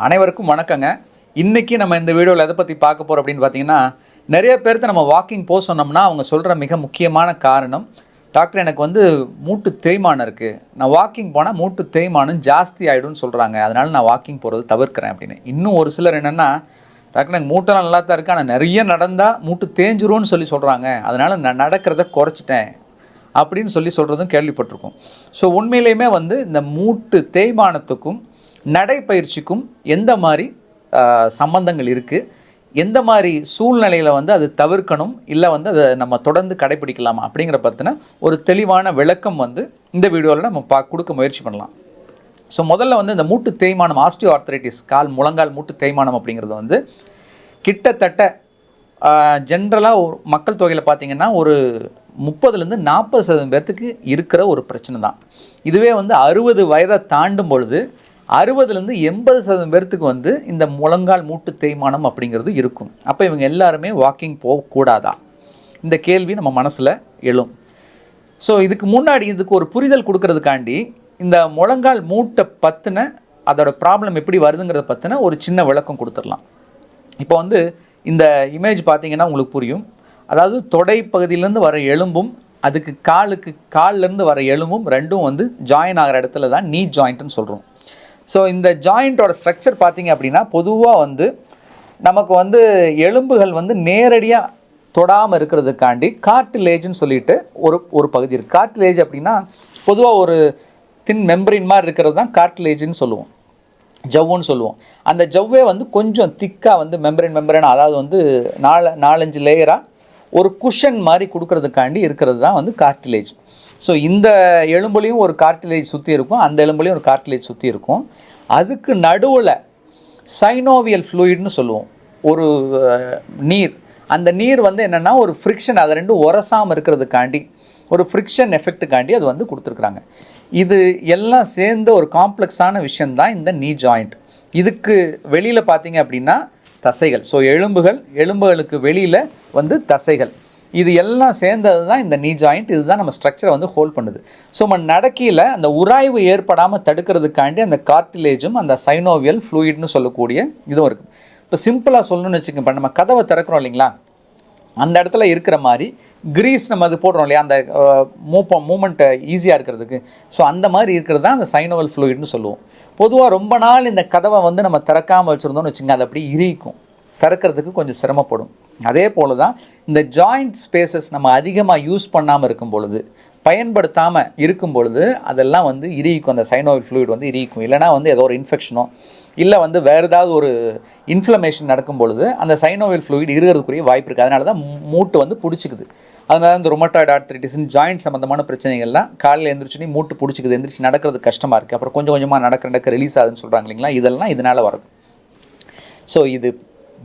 அனைவருக்கும் வணக்கங்க. இன்றைக்கி நம்ம இந்த வீடியோவில் எதை பற்றி பார்க்க போகிறோம் அப்படின்னு பார்த்தீங்கன்னா, நிறைய பேர்த்த நம்ம வாக்கிங் போக சொன்னோம்னா அவங்க சொல்கிற மிக முக்கியமான காரணம், டாக்டர் எனக்கு வந்து மூட்டு தேய்மானம் இருக்குது, நான் வாக்கிங் போனால் மூட்டு தேய்மானம் ஜாஸ்தி ஆகிடும்னு சொல்கிறாங்க, அதனால் நான் வாக்கிங் போகிறது தவிர்க்கிறேன் அப்படின்னு. இன்னும் ஒரு சிலர் என்னென்னா, டாக்டர் எனக்கு மூட்டெல்லாம் நல்லா தான் இருக்குது, ஆனால் நிறைய நடந்தால் மூட்டு தேஞ்சிரும்னு சொல்கிறாங்க, அதனால் நான் நடக்கிறத குறைச்சிட்டேன் அப்படின்னு சொல்கிறதும் கேள்விப்பட்டிருக்கோம். ஸோ உண்மையிலேயுமே வந்து இந்த மூட்டு தேய்மானத்துக்கும் நடைப்பயிற்சிக்கும் எந்த மாதிரி சம்பந்தங்கள் இருக்குது, எந்த மாதிரி சூழ்நிலையில் வந்து அது தவிர்க்கணும், இல்லை வந்து அதை நம்ம தொடர்ந்து கடைப்பிடிக்கலாமா அப்படிங்கிற பற்றின ஒரு தெளிவான விளக்கம் வந்து இந்த வீடியோவில் நம்ம கொடுக்க முயற்சி பண்ணலாம். ஸோ முதல்ல வந்து இந்த மூட்டு தேய்மானம், ஆஸ்டியோ ஆர்த்ரைட்டிஸ், முழங்கால் மூட்டு தேய்மானம் அப்படிங்கிறது வந்து கிட்டத்தட்ட ஜென்ரலாக ஒரு மக்கள் தொகையில் பார்த்திங்கன்னா ஒரு 30-40% பேர்த்துக்கு இருக்கிற ஒரு பிரச்சனை தான். இதுவே வந்து 60 வயதை தாண்டும் பொழுது 60-80% பேர்த்துக்கு வந்து இந்த முழங்கால் மூட்டு தேய்மானம் அப்படிங்கிறது இருக்கும். அப்போ இவங்க எல்லாருமே வாக்கிங் போகக்கூடாதா, இந்த கேள்வி நம்ம மனசில் எழும். ஸோ இதுக்கு ஒரு புரிதல் கொடுக்கறதுக்காண்டி இந்த முழங்கால் மூட்டை பற்றின அதோட ப்ராப்ளம் எப்படி வருதுங்கிறத பற்றின ஒரு சின்ன விளக்கம் கொடுத்துடலாம். இப்போ வந்து இந்த இமேஜ் பார்த்தீங்கன்னா உங்களுக்கு புரியும். அதாவது தொடை பகுதியிலேருந்து வர எலும்பும் அதுக்கு கால்லேருந்து வர எலும்பும் ரெண்டும் வந்து ஜாயின் ஆகிற இடத்துல தான் நீ ஜாயிண்ட்டுன்னு சொல்கிறோம். ஸோ இந்த ஜாயிண்ட்டோட ஸ்ட்ரக்சர் பார்த்திங்க அப்படின்னா பொதுவாக வந்து நமக்கு வந்து எலும்புகள் வந்து நேரடியாக தொடாமல் இருக்கிறதுக்காண்டி கார்டிலேஜ்னு சொல்லிட்டு ஒரு பகுதி இருக்குது. கார்டிலேஜ் அப்படின்னா பொதுவாக ஒரு தின் மெம்பரின் மாதிரி இருக்கிறது தான் கார்டிலேஜ்னு சொல்லுவோம், ஜவ்வுன்னு சொல்லுவோம். அந்த ஜவ்வே வந்து கொஞ்சம் திக்காக வந்து மெம்பரேன் அதாவது வந்து 4-5 லேயராக ஒரு குஷன் மாதிரி கொடுக்கறதுக்காண்டி இருக்கிறது தான் வந்து கார்டிலேஜ். ஸோ இந்த எலும்புலையும் ஒரு கார்டிலேஜ் சுற்றி இருக்கும், அந்த எலும்புலையும் ஒரு கார்டிலேஜ் சுற்றி இருக்கும். அதுக்கு நடுவில் சைனோவியல் ஃப்ளூயிட்னு சொல்லுவோம், ஒரு நீர். அந்த நீர் வந்து என்னென்னா ஒரு ஃப்ரிக்ஷன், அதை ரெண்டும் உரசாமல் இருக்கிறதுக்காண்டி ஒரு ஃப்ரிக்ஷன் எஃபெக்ட்டுக்காண்டி அது வந்து கொடுத்துருக்குறாங்க. இது எல்லாம் சேர்ந்த ஒரு காம்ப்ளெக்ஸான விஷயந்தான் இந்த நீ ஜாயிண்ட். இதுக்கு வெளியில் பார்த்தீங்க அப்படின்னா தசைகள். ஸோ எலும்புகளுக்கு வெளியில் வந்து தசைகள், இது எல்லாம் சேர்ந்தது தான் இந்த நீ ஜாயிண்ட். இதுதான் நம்ம ஸ்ட்ரக்சரை வந்து ஹோல்ட் பண்ணுது. ஸோ நம்ம நடக்கையில் அந்த உராய்வு ஏற்படாமல் தடுக்கிறதுக்காண்டி அந்த கார்டிலேஜும் அந்த சைனோவியல் ஃப்ளூயிட்னு சொல்லக்கூடிய இதுவும் இருக்குது. இப்போ சிம்பிளாக சொல்லணும்னு வச்சுக்கோங்க, இப்போ நம்ம கதவை திறக்கிறோம் இல்லைங்களா, அந்த இடத்துல இருக்கிற மாதிரி கிரீஸ் நம்ம அது போடுறோம் இல்லையா, அந்த மூமெண்ட்டை ஈஸியாக இருக்கிறதுக்கு. ஸோ அந்த மாதிரி இருக்கிறது தான் அந்த சைனோவல் ஃப்ளூயிட்னு சொல்லுவோம். பொதுவாக ரொம்ப நாள் இந்த கதவை வந்து நம்ம திறக்காமல் வச்சுருந்தோம்னு வச்சுங்க, அது அப்படி இரிக்கும், திறக்கிறதுக்கு கொஞ்சம் சிரமப்படும். அதே போல் தான் இந்த ஜாயிண்ட் ஸ்பேசஸ் நம்ம அதிகமாக யூஸ் பண்ணாமல் இருக்கும் பொழுது, பயன்படுத்தாமல் இருக்கும் பொழுது அதெல்லாம் வந்து இரிக்கும், அந்த சைனோவியல் ஃப்ளூயிட் வந்து இரிக்கும். இல்லைனா வந்து ஏதோ ஒரு இன்ஃபெக்ஷனோ இல்லை வந்து வேறு ஏதாவது ஒரு இன்ஃப்ளமேஷன் நடக்கும் பொழுது அந்த சைனோவியல் ஃப்ளூயிட் இருக்கிறதுக்குரிய வாய்ப்பு இருக்குது. அதனால தான் மூட்டு வந்து பிடிச்சிக்குது. அதனால இந்த ரொமட்டாய்டு ஆர்த்ரைட்டிஸ்னு ஜாயிண்ட் சம்மந்தமான பிரச்சனைகள்லாம் காலையில் எழுந்திரிச்சுனே மூட்டு பிடிச்சிக்குது, எந்திரிச்சு நடக்கிறது கஷ்டமாக இருக்குது, அப்புறம் கொஞ்சம் கொஞ்சமாக நடக்க ரிலீஸ் ஆகுதுன்னு சொல்கிறாங்க இல்லைங்களா, இதெல்லாம் இதனால் வருது. ஸோ இது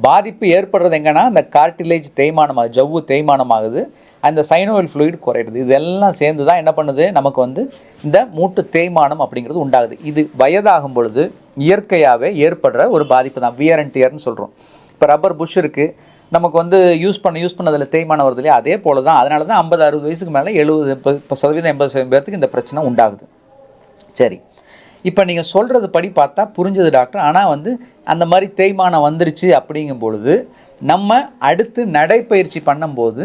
பாதிப்பு ஏற்படுறது எங்கன்னா அந்த கார்டிலேஜ் தேய்மானமாக, ஜவ்வு தேய்மானமாகுது, அந்த சைனோவியல் ஃப்ளூயிட் குறையிறது. இதெல்லாம் சேர்ந்து தான் என்ன பண்ணுது, நமக்கு வந்து இந்த மூட்டு தேய்மானம் அப்படிங்கிறது உண்டாகுது. இது வயதாகும் பொழுது இயற்கையாகவே ஏற்படுற ஒரு பாதிப்பு தான், வியர் அண்ட் டியர்னு சொல்கிறோம். இப்போ ரப்பர் புஷ் இருக்குது, நமக்கு வந்து யூஸ் பண்ண அதில் தேய்மானம் வருது இல்லையா, அதே போல் தான். அதனால தான் 50-60 வயசுக்கு மேலே 70% 80% பேர்த்துக்கு இந்த பிரச்சனை உண்டாகுது. சரி, இப்போ நீங்கள் சொல்கிறது படி பார்த்தா புரிஞ்சது டாக்டர். ஆனால் வந்து அந்த மாதிரி தேய்மானம் வந்துருச்சு அப்படிங்கும் பொழுது நம்ம அடுத்து நடைப்பயிற்சி பண்ணும்போது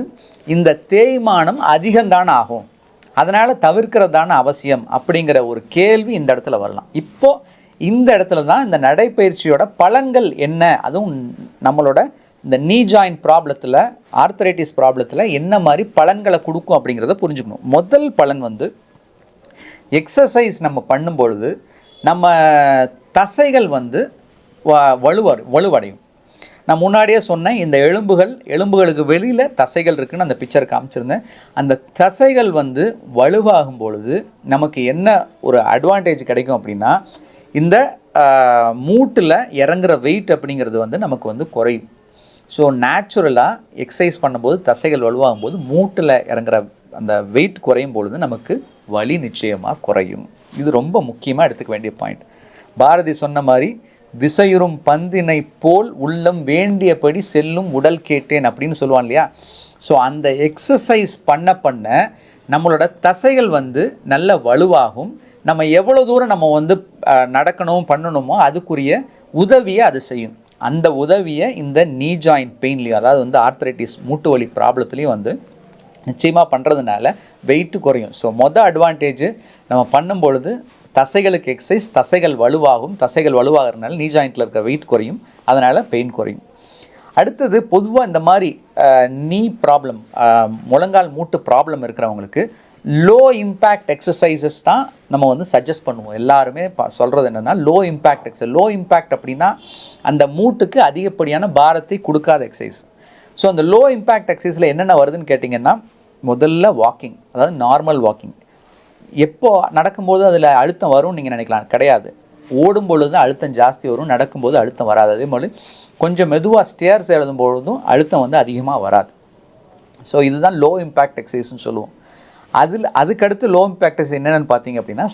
இந்த தேய்மானம் அதிகம்தானே ஆகும், அதனால் தவிர்க்கிறதான அவசியம் அப்படிங்கிற ஒரு கேள்வி இந்த இடத்துல வரலாம். இப்போது இந்த இடத்துல தான் இந்த நடைப்பயிற்சியோட பலன்கள் என்ன, அதுவும் நம்மளோட இந்த நீ ஜாயிண்ட் ப்ராப்ளத்தில், ஆர்த்ரைட்டிஸ் ப்ராப்ளத்தில் என்ன மாதிரி பலன்களை கொடுக்கும் அப்படிங்கிறத புரிஞ்சுக்கணும். முதல் பலன் வந்து எக்ஸசைஸ் நம்ம பண்ணும்பொழுது நம்ம தசைகள் வந்து வலுவடையும். நான் முன்னாடியே சொன்னேன், இந்த எலும்புகளுக்கு வெளியில் தசைகள் இருக்குன்னு அந்த பிக்சர் காமிச்சிருந்தேன். அந்த தசைகள் வந்து வலுவாகும் பொழுது நமக்கு என்ன ஒரு அட்வான்டேஜ் கிடைக்கும் அப்படின்னா, இந்த மூட்டில் இறங்குற வெயிட் அப்படிங்கிறது வந்து நமக்கு வந்து குறையும். ஸோ நேச்சுரலாக எக்ஸசைஸ் பண்ணும்போது தசைகள் வலுவாகும் போது மூட்டில் இறங்குற அந்த வெயிட் குறையும் பொழுது நமக்கு வலி நிச்சயமாக குறையும். இது ரொம்ப முக்கியமாக எடுத்துக்க வேண்டிய பாயிண்ட். பாரதி சொன்ன மாதிரி விசையுறும் பந்தினை போல் உள்ளம் வேண்டியபடி செல்லும் உடல் கேட்டேன் அப்படின்னு சொல்லுவான் இல்லையா. ஸோ அந்த எக்ஸசைஸ் பண்ண நம்மளோட தசைகள் வந்து நல்ல வலுவாகும். நம்ம எவ்வளோ தூரம் நம்ம வந்து நடக்கணும் பண்ணணுமோ அதுக்குரிய உதவியை அது செய்யும். அந்த உதவியை இந்த நீ ஜாயிண்ட் பெயின்லையும், அதாவது வந்து ஆர்த்ரைட்டிஸ் மூட்டு வலி ப்ராப்ளத்துலேயும் வந்து நிச்சயமாக பண்ணுறதுனால வெயிட்டு குறையும். ஸோ அட்வான்டேஜ் நம்ம பண்ணும் பொழுது தசைகளுக்கு எக்ஸசைஸ், தசைகள் வலுவாகும். தசைகள் வலுவாகிறதுனால நீ ஜாயிண்ட்டில் இருக்கிற வெயிட் குறையும், அதனால் பெயின் குறையும். அடுத்தது பொதுவாக இந்த மாதிரி நீ ப்ராப்ளம், முழங்கால் மூட்டு ப்ராப்ளம் இருக்கிறவங்களுக்கு லோ இம்பேக்ட் எக்ஸசைசஸ் தான் நம்ம வந்து சஜஸ்ட் பண்ணுவோம். எல்லாருமே சொல்கிறது என்னென்னா low impact exercise. Low impact அப்படின்னா அந்த மூட்டுக்கு அதிகப்படியான பாரத்தை கொடுக்காத எக்ஸசைஸ். ஸோ அந்த லோ இம்பேக்ட் எக்ஸசைஸில் என்னென்ன வருதுன்னு கேட்டிங்கன்னா, முதல்ல வாக்கிங், அதாவது நார்மல் வாக்கிங். எப்போ நடக்கும்போது அதில் அழுத்தம் வரும்னு நீங்கள் நினைக்கலாம், கிடையாது. ஓடும் பொழுது அழுத்தம் ஜாஸ்தி வரும், நடக்கும்போது அழுத்தம் வராது. அதே மாதிரி கொஞ்சம் மெதுவாக ஸ்டேர்ஸ் எழுதும் பொழுதும் அழுத்தம் வந்து அதிகமாக வராது. ஸோ இதுதான் லோ இம்பேக்ட் எக்ஸசைஸ்ன்னு சொல்லுவோம். அதுக்கடுத்து லோ இம்பேக்ட் எக்ஸசைஸ் என்னென்னு பார்த்தீங்க அப்படின்னா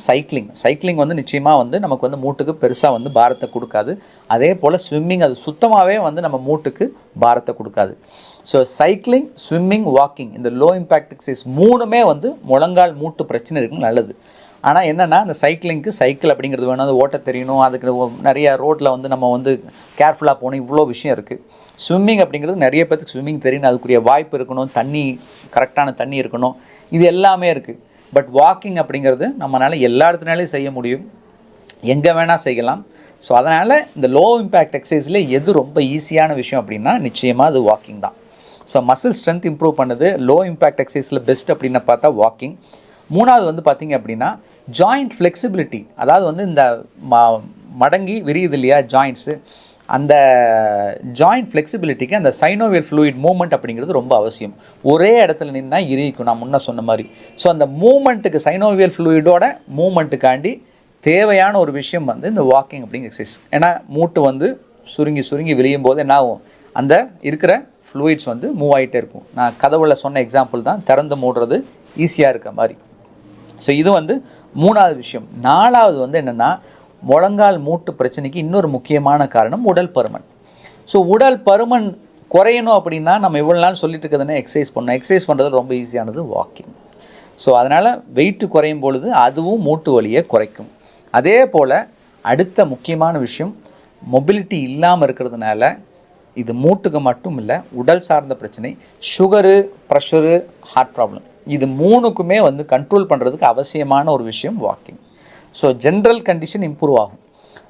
சைக்கிளிங் வந்து நிச்சயமாக வந்து நமக்கு வந்து மூட்டுக்கு பெருசாக வந்து பாரத்தை கொடுக்காது. அதே போல் ஸ்விம்மிங், அது சுத்தமாகவே வந்து நம்ம மூட்டுக்கு பாரத்தை கொடுக்காது. ஸோ சைக்கிளிங், ஸ்விம்மிங், வாக்கிங், இந்த லோ இம்பேக்ட் எக்ஸசைஸ் மூணுமே வந்து முழங்கால் மூட்டு பிரச்சனை இருக்குன்னு நல்லது. ஆனால் என்னென்னா அந்த சைக்கிள் அப்படிங்கிறது வேணும், அது ஓட்ட தெரியணும், அதுக்கு நிறைய ரோட்டில் வந்து நம்ம வந்து கேர்ஃபுல்லாக போகணும், இவ்வளோ விஷயம் இருக்குது. ஸ்விம்மிங் அப்படிங்கிறது நிறைய பேருக்கு ஸ்விம்மிங் தெரியணும், அதுக்குரிய வாய்ப்பு இருக்கணும், கரெக்டான தண்ணி இருக்கணும், இது எல்லாமே இருக்குது. பட் வாக்கிங் அப்படிங்கிறது நம்மளால் எல்லா இடத்துனாலையும் செய்ய முடியும், எங்கே வேணால் செய்யலாம். ஸோ அதனால் இந்த லோ இம்பேக்ட் எக்ஸசைஸில் எது ரொம்ப ஈஸியான விஷயம் அப்படின்னா நிச்சயமாக அது வாக்கிங் தான். ஸோ மசில் ஸ்ட்ரென்த் இம்ப்ரூவ் பண்ணுது லோ இம்பேக்ட் எக்ஸசைஸில் பெஸ்ட் அப்படின்னு பார்த்தா வாக்கிங். மூணாவது வந்து பார்த்திங்க அப்படின்னா ஜாயிண்ட் ஃப்ளெக்சிபிலிட்டி, அதாவது வந்து இந்த மடங்கி விரியுது இல்லையா ஜாயிண்ட்ஸு, அந்த ஜாயிண்ட் ஃப்ளெக்சிபிலிட்டிக்கு அந்த சைனோவியல் ஃப்ளூயிட் மூவ்மெண்ட் அப்படிங்கிறது ரொம்ப அவசியம். ஒரே இடத்துல நின்னா இறுகிக்கும், நான் முன்ன சொன்ன மாதிரி. ஸோ அந்த மூமெண்ட்டுக்கு, சைனோவியல் ஃப்ளூயிடோட மூமெண்ட்டுக்காண்டி தேவையான ஒரு விஷயம் வந்து இந்த வாக்கிங் அப்படிங்கிற எக்ஸசைஸ். ஏன்னா மூட்டு வந்து சுருங்கி விரியும் போது என்ன ஆகும், அந்த இருக்கிற ஃப்ளூயிட்ஸ் வந்து மூவ் ஆகிட்டே இருக்கும். நான் கதவுல சொன்ன எக்ஸாம்பிள் தான், திறந்து மூடுறது ஈஸியாக இருக்க மாதிரி. ஸோ இது வந்து மூணாவது விஷயம். நாலாவது வந்து என்னென்னா, முழங்கால் மூட்டு பிரச்சனைக்கு இன்னொரு முக்கியமான காரணம் உடல் பருமன். ஸோ உடல் பருமன் குறையணும் அப்படின்னா நம்ம இவ்வளோ நாள் சொல்லிட்டு இருக்கிறதுனா எக்ஸசைஸ் பண்ணணும். எக்ஸசைஸ் பண்ணுறது ரொம்ப ஈஸியானது வாக்கிங். ஸோ அதனால் வெயிட்டு குறையும் பொழுது அதுவும் மூட்டு வலியை குறைக்கும். அதே போல் அடுத்த முக்கியமான விஷயம், மொபிலிட்டி இல்லாமல் இருக்கிறதுனால இது மூட்டுக்கு மட்டும் இல்லை, உடல் சார்ந்த பிரச்சனை, சுகரு, ப்ரெஷரு, ஹார்ட் ப்ராப்ளம், இது மூணுக்குமே வந்து கண்ட்ரோல் பண்ணுறதுக்கு அவசியமான ஒரு விஷயம் walking. So general condition improve ஆகும்.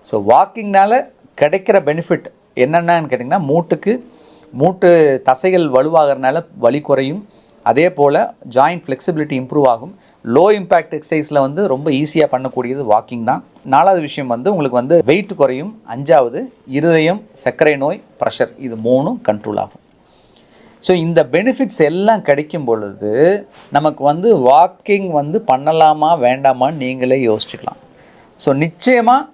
ஸோ வாக்கிங்னால் கிடைக்கிற பெனிஃபிட் என்னென்னு கேட்டிங்கன்னா, மூட்டு தசைகள் வலுவாகிறதுனால வலி குறையும். அதே போல் ஜாயிண்ட் ஃப்ளெக்சிபிலிட்டி இம்ப்ரூவ் ஆகும். லோ இம்பேக்ட் எக்ஸசைஸில் வந்து ரொம்ப ஈஸியாக பண்ணக்கூடியது வாக்கிங் தான். நாலாவது விஷயம் வந்து உங்களுக்கு வந்து வெயிட் குறையும். அஞ்சாவது இருதயம், சர்க்கரை நோய், ப்ரெஷர், இது மூணும் கண்ட்ரோல் ஆகும். ஸோ இந்த பெனிஃபிட்ஸ் எல்லாம் கிடைக்கும் பொழுது நமக்கு வந்து வாக்கிங் வந்து பண்ணலாமா வேண்டாமான்னு நீங்களே யோசிச்சுக்கலாம். ஸோ நிச்சயமாக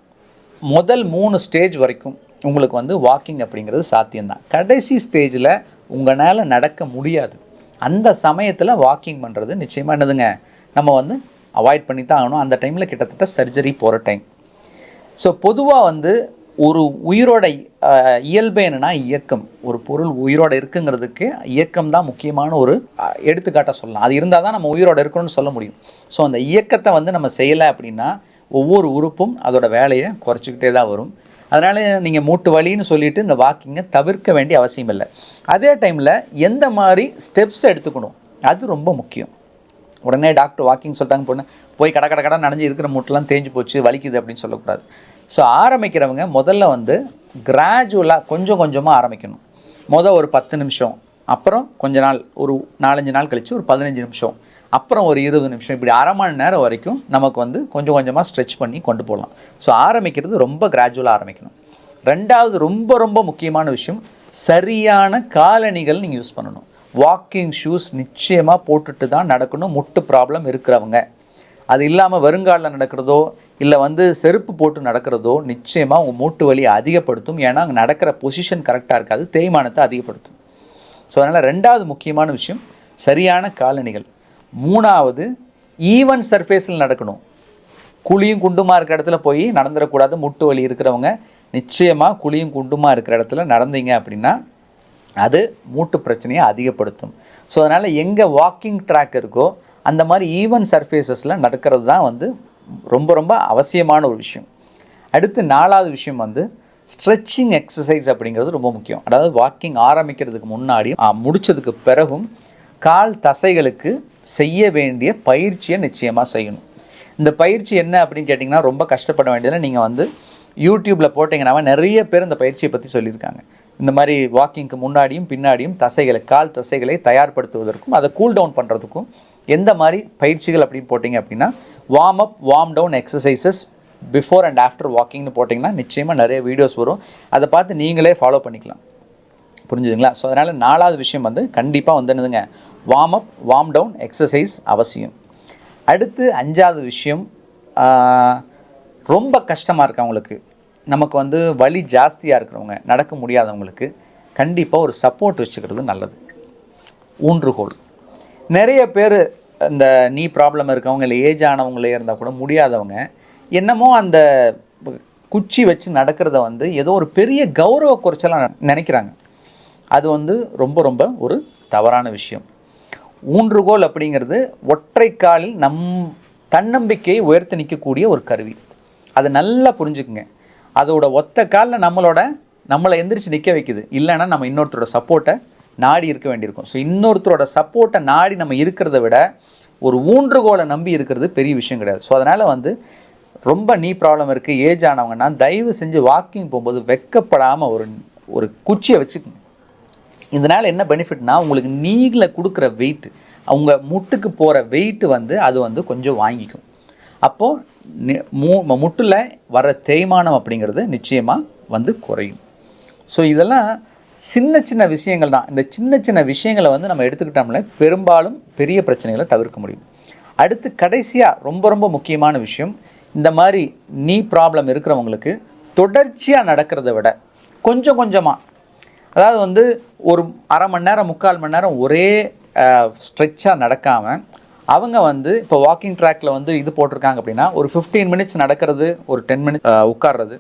முதல் 3 ஸ்டேஜ் வரைக்கும் உங்களுக்கு வந்து வாக்கிங் அப்படிங்கிறது சாத்தியம்தான். கடைசி ஸ்டேஜில் உங்களால் நடக்க முடியாது. அந்த சமயத்தில் வாக்கிங் பண்ணுறது நிச்சயமாக என்னதுங்க, நம்ம வந்து அவாய்ட் பண்ணி தான் ஆகணும். அந்த டைமில் கிட்டத்தட்ட சர்ஜரி போகிற டைம். ஸோ பொதுவாக வந்து ஒரு உயிரோட இயல்பு என்னென்னா இயக்கம். ஒரு பொருள் உயிரோடு இருக்குங்கிறதுக்கு இயக்கம் தான் முக்கியமான ஒரு எடுத்துக்காட்டாக சொல்லலாம். அது இருந்தால் தான் நம்ம உயிரோடு இருக்கணும்னு சொல்ல முடியும். ஸோ அந்த இயக்கத்தை வந்து நம்ம செய்யலை அப்படின்னா ஒவ்வொரு உறுப்பும் அதோட வேலையை குறைச்சிக்கிட்டே தான் வரும். அதனால் நீங்கள் மூட்டு வலின்னு சொல்லிவிட்டு இந்த வாக்கிங்கை தவிர்க்க வேண்டிய அவசியம் இல்லை. அதே டைமில் எந்த மாதிரி ஸ்டெப்ஸ் எடுத்துக்கணும் அது ரொம்ப முக்கியம். உடனே டாக்டர் வாக்கிங் சொல்லிட்டாங்க போய் கடை நனைஞ்சு இருக்கிற மூட்டெல்லாம் தேஞ்சு போச்சு வலிக்குது அப்படின்னு சொல்லக்கூடாது. ஸோ ஆரம்பிக்கிறவங்க முதல்ல வந்து கிராஜுவலாக கொஞ்சமாக ஆரம்பிக்கணும். ஒரு 10 நிமிஷம், அப்புறம் கொஞ்ச நாள், ஒரு 4-5 நாள் கழித்து ஒரு 15 நிமிஷம், அப்புறம் ஒரு 20 நிமிஷம், இப்படி அரை மணி நேரம் வரைக்கும் நமக்கு வந்து கொஞ்சமாக ஸ்ட்ரெச் பண்ணி கொண்டு போகலாம். ஸோ ஆரம்பிக்கிறது ரொம்ப கிராஜுவலாக ஆரம்பிக்கணும். ரெண்டாவது ரொம்ப முக்கியமான விஷயம், சரியான காலணிகள் நீங்கள் யூஸ் பண்ணணும். வாக்கிங் ஷூஸ் நிச்சயமாக போட்டுட்டு தான் நடக்கணும் முட்டு ப்ராப்ளம் இருக்கிறவங்க. அது இல்லாமல் வருங்காலில் நடக்கிறதோ இல்லை வந்து செருப்பு போட்டு நடக்கிறதோ நிச்சயமாக உங்கள் மூட்டு வலியை அதிகப்படுத்தும். ஏன்னா அங்கே நடக்கிற பொசிஷன் கரெக்டாக இருக்காது, தேய்மானத்தை அதிகப்படுத்தும். ஸோ அதனால் ரெண்டாவது முக்கியமான விஷயம் சரியான காலணிகள். மூணாவது ஈவன் சர்ஃபேஸில் நடக்கணும். குழியும் குண்டுமாக இருக்கிற இடத்துல போய் நடந்துடக்கூடாது. முட்டு வலி இருக்கிறவங்க நிச்சயமாக குழியும் குண்டுமாக இருக்கிற இடத்துல நடந்தீங்க அப்படின்னா அது மூட்டு பிரச்சனையை அதிகப்படுத்தும். ஸோ அதனால் எங்கே வாக்கிங் ட்ராக் இருக்கோ அந்த மாதிரி ஈவன் சர்ஃபேஸஸில் நடக்கிறது தான் வந்து ரொம்ப அவசியமான ஒரு விஷயம். அடுத்து 4வது விஷயம் வந்து ஸ்ட்ரெச்சிங் எக்ஸசைஸ் அப்படிங்கிறது ரொம்ப முக்கியம். அதாவது வாக்கிங் ஆரம்பிக்கிறதுக்கு முன்னாடியும் முடிச்சதுக்கு பிறகும் கால் தசைகளுக்கு செய்ய வேண்டிய பயிற்சியை நிச்சயமாக செய்யணும். இந்த பயிற்சி என்ன அப்படின்னு கேட்டிங்கன்னா ரொம்ப கஷ்டப்பட வேண்டியதில்லை. நீங்கள் வந்து யூடியூப்பில் போட்டிங்கன்னா நிறைய பேர் இந்த பயிற்சியை பற்றி சொல்லியிருக்காங்க. இந்த மாதிரி வாக்கிங்க்கு முன்னாடியும் பின்னாடியும் தசைகளை கால் தசைகளை தயார்படுத்துவதற்கும் அதை கூல் டவுன் பண்ணுறதுக்கும் எந்த மாதிரி பயிற்சிகள் அப்படின்னு போட்டிங்க அப்படின்னா warm up warm down exercises before and after வாக்கிங்னு போட்டிங்கன்னா நிச்சயமாக நிறைய வீடியோஸ் வரும். அதை பார்த்து நீங்களே ஃபாலோ பண்ணிக்கலாம். புரிஞ்சுதுங்களா? ஸோ அதனால் 4வது விஷயம் வந்து கண்டிப்பாக வந்து என்னதுங்க, warm up warm down exercise அவசியம். அடுத்து 5வது விஷயம், ரொம்ப கஷ்டமாக இருக்கவங்களுக்கு, நமக்கு வந்து வலி ஜாஸ்தியாக இருக்கிறவங்க, நடக்க முடியாதவங்களுக்கு கண்டிப்பாக ஒரு சப்போர்ட் வச்சுக்கிறது நல்லது. ஊன்றுகோல். நிறைய பேர் இந்த நீ ப்ராப்ளம் இருக்கவங்க இல்லை ஏஜ் ஆனவங்களே இருந்தால் கூட முடியாதவங்க என்னமோ அந்த குச்சி வச்சு நடக்கிறத வந்து ஏதோ ஒரு பெரிய கௌரவ குறைச்சலாக நினைக்கிறாங்க. அது வந்து ரொம்ப ரொம்ப ஒரு தவறான விஷயம். ஊன்றுகோல் அப்படிங்கிறது ஒற்றை காலில் தன்னம்பிக்கையை உயர்த்தி நிற்கக்கூடிய ஒரு கருவி. அதை நல்லா புரிஞ்சுக்குங்க. அதோட ஒத்த காலில் நம்மளை எந்திரிச்சு நிற்க வைக்குது. இல்லைன்னா நம்ம இன்னொருத்தரோட சப்போர்ட்டை நாடி இருக்க வேண்டியிருக்கும். ஸோ இன்னொருத்தரோட சப்போர்ட்டை நாடி நம்ம இருக்கிறத விட ஒரு ஊன்றுகோலை நம்பி இருக்கிறது பெரிய விஷயம் கிடையாது. ஸோ அதனால் வந்து ரொம்ப நீ ப்ராப்ளம் இருக்குது, ஏஜ் ஆனவங்கன்னா தயவு செஞ்சு வாக்கிங் போகும்போது வெக்கப்படாமல் ஒரு குச்சியை வச்சுக்கோங்க. இதனால் என்ன பெனிஃபிட்னா, உங்களுக்கு நீரில் கொடுக்குற வெயிட், அவங்க முட்டுக்கு போகிற வெயிட்டு வந்து அது வந்து கொஞ்சம் வாங்கிக்கும். அப்போது முட்டில் வர தேய்மானம் அப்படிங்கிறது நிச்சயமாக வந்து குறையும். ஸோ இதெல்லாம் சின்ன சின்ன விஷயங்கள் தான். இந்த சின்ன சின்ன விஷயங்களை வந்து நம்ம எடுத்துக்கிட்டோம்னா பெரும்பாலும் பெரிய பிரச்சனைகளை தவிர்க்க முடியும். அடுத்து கடைசியாக ரொம்ப ரொம்ப முக்கியமான விஷயம், இந்த மாதிரி நீ ப்ராப்ளம் இருக்கிறவங்களுக்கு தொடர்ச்சியாக நடக்கிறத விட கொஞ்சம் கொஞ்சமாக, அதாவது வந்து ஒரு அரை மணி நேரம் 3/4 மணி நேரம் ஒரே ஸ்ட்ரெச்சாக நடக்காமல், அவங்க வந்து இப்போ வாக்கிங் ட்ராக்கில் வந்து இது போட்டிருக்காங்க அப்படின்னா ஒரு 15 மினிட்ஸ் நடக்கிறது, ஒரு 10 மினிட்ஸ் உட்கார்றது,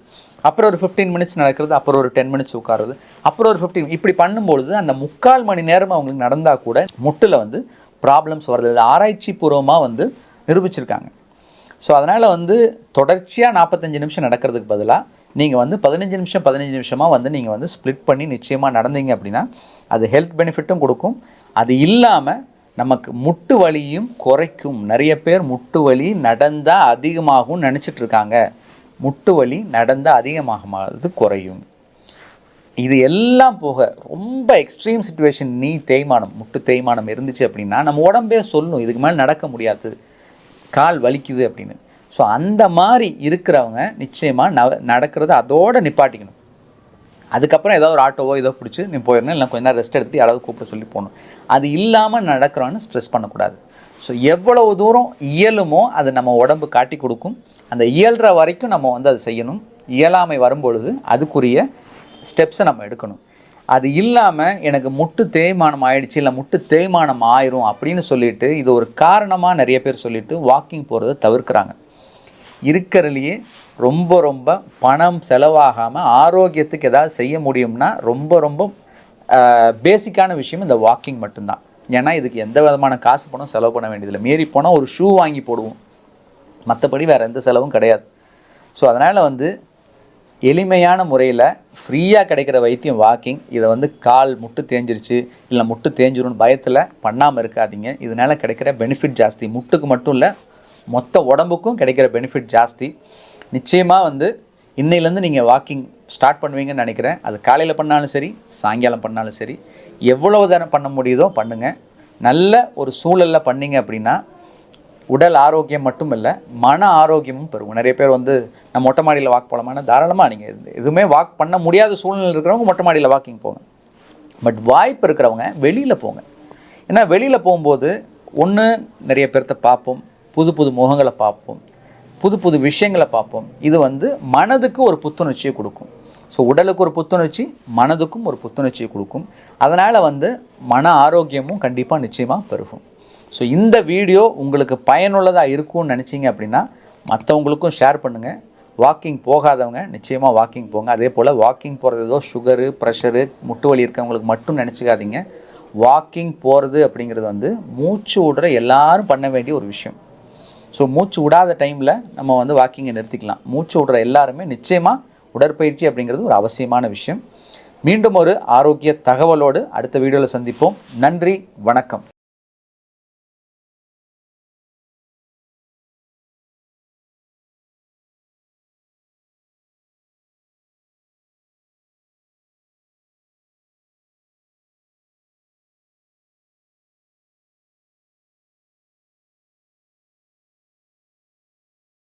அப்புறம் ஒரு 15 மினிட்ஸ் நடக்கிறது, அப்புறம் ஒரு 10 மினிட்ஸ் உட்கார்றது, அப்புறம் ஒரு 15, இப்படி பண்ணும்பொழுது அந்த 3/4 மணி நேரம் அவங்களுக்கு நடந்தால் கூட முட்டில் வந்து ப்ராப்ளம்ஸ் வருது. ஆராய்ச்சி பூர்வமாக வந்து நிரூபிச்சிருக்காங்க. ஸோ அதனால் வந்து தொடர்ச்சியாக 45 நிமிஷம் நடக்கிறதுக்கு பதிலாக நீங்கள் வந்து 15 நிமிஷமாக வந்து நீங்கள் வந்து ஸ்ப்ளிட் பண்ணி நிச்சயமாக நடந்தீங்க அப்படின்னா அது ஹெல்த் பெனிஃபிட்டும் கொடுக்கும். அது இல்லாமல் நமக்கு முட்டு வலியும் குறைக்கும். நிறைய பேர் முட்டு வலி நடந்தால் அதிகமாகும் நினச்சிட்டு இருக்காங்க. முட்டு வலி நடந்தால் அதிகமாகுது குறையும். இது எல்லாம் போக ரொம்ப எக்ஸ்ட்ரீம் சிச்சுவேஷன், நீ தேய்மானம், முட்டு தேய்மானம் இருந்துச்சு அப்படின்னா நம்ம உடம்பே சொல்லணும் இதுக்கு மேலே நடக்க முடியாது, கால் வலிக்குது அப்படின்னு. ஸோ அந்த மாதிரி இருக்கிறவங்க நிச்சயமாக நடக்கிறது அதோடு நிப்பாட்டிக்கணும். அதுக்கப்புறம் ஏதாவது ஒரு ஆட்டோவோ ஏதோ பிடிச்சி நீ போயிடணும், இல்லை கொஞ்சம் நேரம் ரெஸ்ட் எடுத்துகிட்டு யாராவது கூப்பிட சொல்லி போகணும். அது இல்லாமல் நடக்கிறோன்னு ஸ்ட்ரெஸ் பண்ணக்கூடாது. ஸோ எவ்வளவு தூரம் இயலுமோ அது நம்ம உடம்பு காட்டி கொடுக்கும். அந்த இயல்ற வரைக்கும் நம்ம வந்து அதை செய்யணும். இயலாமை வரும்பொழுது அதுக்குரிய ஸ்டெப்ஸை நம்ம எடுக்கணும். அது இல்லாமல் எனக்கு முட்டு தேய்மானம் ஆயிடுச்சு, இல்லை முட்டு தேய்மானம் ஆயிரும் அப்படின்னு சொல்லிட்டு இது ஒரு காரணமாக நிறைய பேர் சொல்லிட்டு வாக்கிங் போகிறத தவிர்க்கிறாங்க. இருக்கிறதுலையே ரொம்ப ரொம்ப பணம் செலவாகாமல் ஆரோக்கியத்துக்கு எதாவது செய்ய முடியும்னா ரொம்ப ரொம்ப பேசிக்கான விஷயம் இந்த வாக்கிங் மட்டும்தான். ஏன்னா இதுக்கு எந்த விதமான காசு பணம் செலவு பண்ண வேண்டியதில்லை. மீறி போனால் ஒரு ஷூ வாங்கி போடுவோம், மற்றபடி வேறு எந்த செலவும் கிடையாது. ஸோ அதனால் வந்து எளிமையான முறையில் ஃப்ரீயாக கிடைக்கிற வைத்தியம் வாக்கிங். இதை வந்து கால் முட்டு தேஞ்சிருச்சு இல்லை முட்டு தேஞ்சிரும்னு பயத்தில் பண்ணாமல் இருக்காதீங்க. இதனால் கிடைக்கிற பெனிஃபிட் ஜாஸ்தி. முட்டுக்கு மட்டும் இல்லை, மொத்த உடம்புக்கும் கிடைக்கிற பெனிஃபிட் ஜாஸ்தி. நிச்சயமாக வந்து இன்னையிலேருந்து நீங்கள் வாக்கிங் ஸ்டார்ட் பண்ணுவீங்கன்னு நினைக்கிறேன். அது காலையில் பண்ணாலும் சரி, சாயங்காலம் பண்ணாலும் சரி, எவ்வளவு நேரம் பண்ண முடியுதோ பண்ணுங்கள். நல்ல ஒரு சூழலில் பண்ணிங்க அப்படின்னா உடல் ஆரோக்கியம் மட்டும் இல்லை, மன ஆரோக்கியமும் பெறும். நிறைய பேர் வந்து நம்ம மொட்டை மாடியில் வாக் போகலாமான்னா தாராளமாக நீங்கள் எதுவுமே வாக் பண்ண முடியாத சூழ்நிலை இருக்கிறவங்க மொட்டை மாடியில் வாக்கிங் போங்க. பட் வாய்ப்பு இருக்கிறவங்க வெளியில் போங்க. ஏன்னா வெளியில் போகும்போது ஒன்று நிறைய பேர்த்த பார்ப்போம், புது புது முகங்களை பார்ப்போம், புது புது விஷயங்களை பார்ப்போம். இது வந்து மனதுக்கு ஒரு புத்துணர்ச்சியை கொடுக்கும். ஸோ உடலுக்கு ஒரு புத்துணர்ச்சி, மனதுக்கும் ஒரு புத்துணர்ச்சியை கொடுக்கும். அதனால் வந்து மன ஆரோக்கியமும் கண்டிப்பாக நிச்சயமாக பெருகும். ஸோ இந்த வீடியோ உங்களுக்கு பயனுள்ளதாக இருக்கும்னு நினச்சிங்க அப்படின்னா மற்றவங்களுக்கும் ஷேர் பண்ணுங்கள். வாக்கிங் போகாதவங்க நிச்சயமாக வாக்கிங் போங்க. அதே போல் வாக்கிங் போகிறது ஏதோ சுகரு, ப்ரெஷரு, முட்டு வலி இருக்கவங்களுக்கு மட்டும் நினச்சிக்காதீங்க. வாக்கிங் போகிறது அப்படிங்கிறது வந்து மூச்சு விடுற எல்லாரும் பண்ண வேண்டிய ஒரு விஷயம். ஸோ மூச்சு விடாத டைமில் நம்ம வந்து வாக்கிங்கை நிறுத்திக்கலாம். மூச்சு விடுற எல்லாருமே நிச்சயமாக உடற்பயிற்சி அப்படிங்கிறது ஒரு அவசியமான விஷயம். மீண்டும் ஒரு ஆரோக்கிய தகவலோடு அடுத்த வீடியோவில் சந்திப்போம். நன்றி, வணக்கம்.